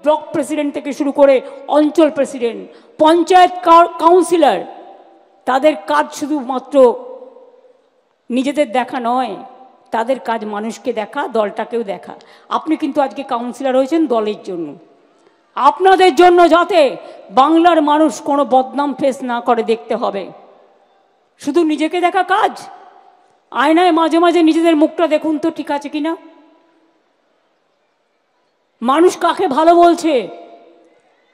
Block president থেকে শুরু করে অঞ্চল প্রেসিডেন্ট, পঞ্চায়েত কাউন্সিলর, তাদের কাজ শুধুমাত্র নিজেদের দেখা নয়, তাদের কাজ মানুষকে দেখা, দলটাকেও দেখা। আপনি কিন্তু আজকে কাউন্সিলর হয়েছেন দলের জন্য, আপনাদের জন্য, যাতে বাংলার মানুষ কোনো বদনাম ফেস না করে দেখতে হবে। শুধু নিজেকে দেখা কাজ, আয়নায় মাঝে মাঝে নিজেদের মুখটা দেখুন তো ঠিক আছে কিনা। মানুষ কাকে ভালো বলছে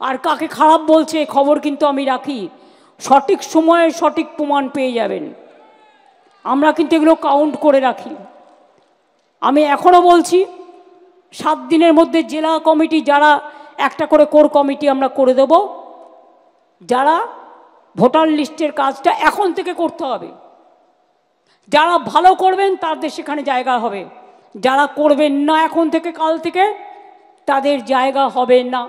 আর কাকে খারাপ বলছে খবর কিন্তু আমি রাখি, সঠিক সময়ে সঠিক প্রমাণ পেয়ে যাবেন। আমরা কিন্তু এগুলো কাউন্ট করে রাখি। আমি এখনও বলছি, 7 দিনের মধ্যে জেলা কমিটি, যারা একটা করে কোর কমিটি আমরা করে দেব, যারা ভোটার লিস্টের কাজটা এখন থেকে করতে হবে। যারা ভালো করবেন তাদের সেখানে জায়গা হবে, যারা করবেন না এখন থেকে কাল থেকে তাদের জায়গা হবে না।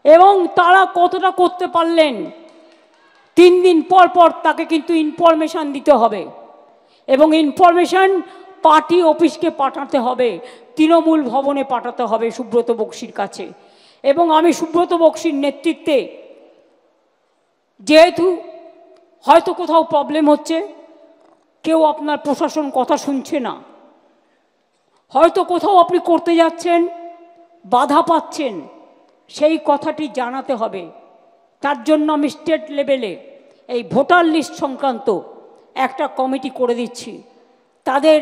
এবং তারা কতটা করতে পারলেন 3 দিন পর পর তাকে কিন্তু ইনফরমেশান দিতে হবে, এবং ইনফরমেশান পার্টি অফিসকে পাঠাতে হবে, তৃণমূল ভবনে পাঠাতে হবে সুব্রত বক্সির কাছে। এবং আমি সুব্রত বক্সির নেতৃত্বে, যেহেতু হয়তো কোথাও প্রবলেম হচ্ছে, কেউ আপনার প্রশাসন কথা শুনছে না, হয়তো কোথাও আপনি করতে যাচ্ছেন বাধা পাচ্ছেন, সেই কথাটি জানাতে হবে। তার জন্য আমি স্টেট লেভেলে এই ভোটার লিস্ট সংক্রান্ত একটা কমিটি করে দিচ্ছি। তাদের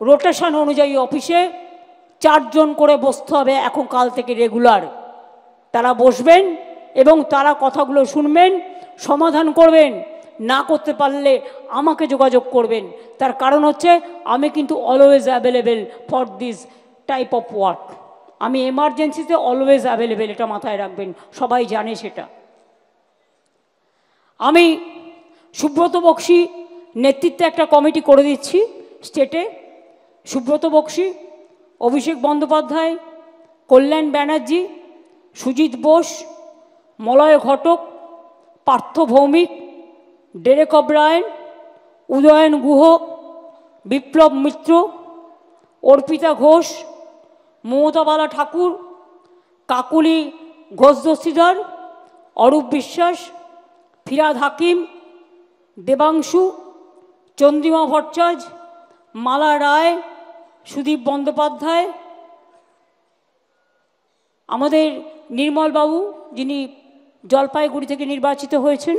রোটেশন অনুযায়ী অফিসে 4 জন করে বসতে হবে এখন কাল থেকে রেগুলার। তারা বসবেন এবং তারা কথাগুলো শুনবেন, সমাধান করবেন। না করতে পারলে আমাকে যোগাযোগ করবেন। তার কারণ হচ্ছে আমি কিন্তু always available for this type of work. আমি এমার্জেন্সিতে অলওয়েজ অ্যাভেলেবেল, এটা মাথায় রাখবেন, সবাই জানে সেটা। আমি সুব্রত বক্সি নেতৃত্বে একটা কমিটি করে দিচ্ছি স্টেটে। সুব্রত বক্সি, অভিষেক বন্দ্যোপাধ্যায়, কল্যাণ ব্যানার্জি, সুজিত বোস, মলয় ঘটক, পার্থ ভৌমিক, ডেরেক অব্রায়েন, উদয়ন গুহ, বিপ্লব মিত্র, অর্পিতা ঘোষ, মমতাবালা ঠাকুর, কাকুলি ঘোষ দস্তিদার, অরূপ বিশ্বাস, ফিরাদ হাকিম, দেবাংশু, চন্দ্রিমা ভট্টাচার্য, মালা রায়, সুদীপ বন্দ্যোপাধ্যায়, আমাদের নির্মলবাবু যিনি জলপাইগুড়ি থেকে নির্বাচিত হয়েছেন,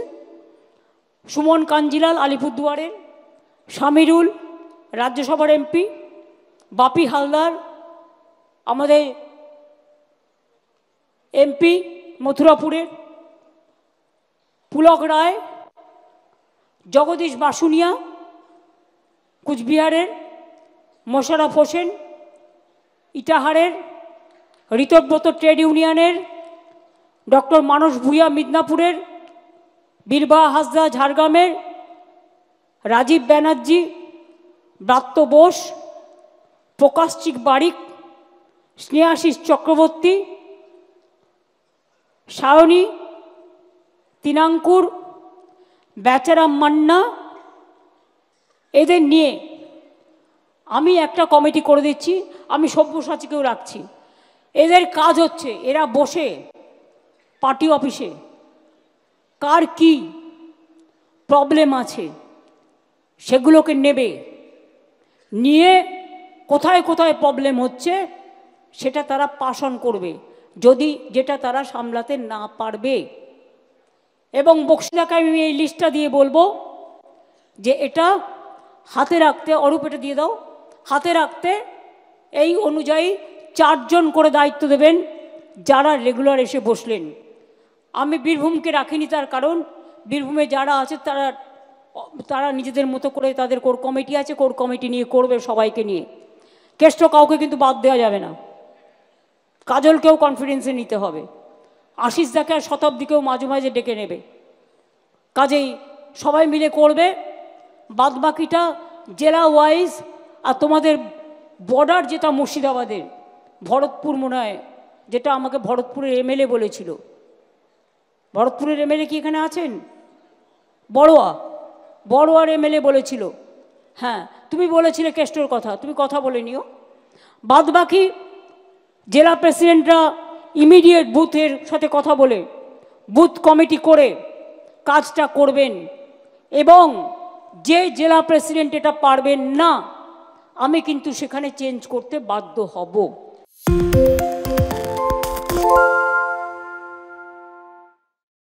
সুমন কাঞ্জিলাল আলিপুরদুয়ারের, শামিরুল রাজ্যসভার এমপি, বাপি হালদার আমাদের এমপি মথুরাপুরের, পুলক রায়, জগদীশ বাসুনিয়া কুচবিহারের, মোশাররফ হোসেন ইটাহারের, ঋতব্রত ট্রেড ইউনিয়নের, ডক্টর মানস ভূঁইয়া মিদনাপুরের, বীরবাহা হাসদা ঝাড়গ্রামের, রাজীব ব্যানার্জি, ব্রাত্য বোস, প্রকাশচিক বারিক, স্নেহাশিস চক্রবর্তী, সায়নী তিনাঙ্কুর, বেচারাম মান্না, এদের নিয়ে আমি একটা কমিটি করে দিচ্ছি। আমি সব্যসাচীকেও রাখছি। এদের কাজ হচ্ছে, এরা বসে পার্টি অফিসে কার কি প্রবলেম আছে সেগুলোকে নেবে, নিয়ে কোথায় কোথায় প্রবলেম হচ্ছে সেটা তারা পাস অন করবে, যদি যেটা তারা সামলাতে না পারবে। এবং বক্সিদাকে আমি এই লিস্টটা দিয়ে বলবো যে এটা হাতে রাখতে, অরূপ এটা দিয়ে দাও, হাতে রাখতে এই অনুযায়ী 4 জন করে দায়িত্ব দেবেন যারা রেগুলার এসে বসলেন। আমি বীরভূমকে রাখিনি, তার কারণ বীরভূমে যারা আছে তারা নিজেদের মতো করে, তাদের কোর কমিটি আছে, কোর কমিটি নিয়ে করবে সবাইকে নিয়ে। কেষ্ট কাউকে কিন্তু বাদ দেওয়া যাবে না, কাজলকেও কনফিডেন্সে নিতে হবে, আশিস দাকে আর শতাব্দীকেও মাঝে মাঝে ডেকে নেবে। কাজেই সবাই মিলে করবে। বাদ বাকিটা জেলা ওয়াইজ। আর তোমাদের বর্ডার যেটা মুর্শিদাবাদের ভরতপুর মনে হয়, যেটা আমাকে ভরতপুরের এমএলএ বলেছিল, ভরতপুরের এমএলএ কি এখানে আছেন? বড়োয়ার এমএলএ বলেছিল। হ্যাঁ, তুমি বলেছিলে কেষ্টর কথা, তুমি কথা বলে নিও। বাদ বাকি জেলা প্রেসিডেন্টরা ইমিডিয়েট বুথের সাথে কথা বলে বুথ কমিটি করে কাজটা করবেন। এবং যে জেলা প্রেসিডেন্ট এটা পারবেন না, আমি কিন্তু সেখানে চেঞ্জ করতে বাধ্য হব।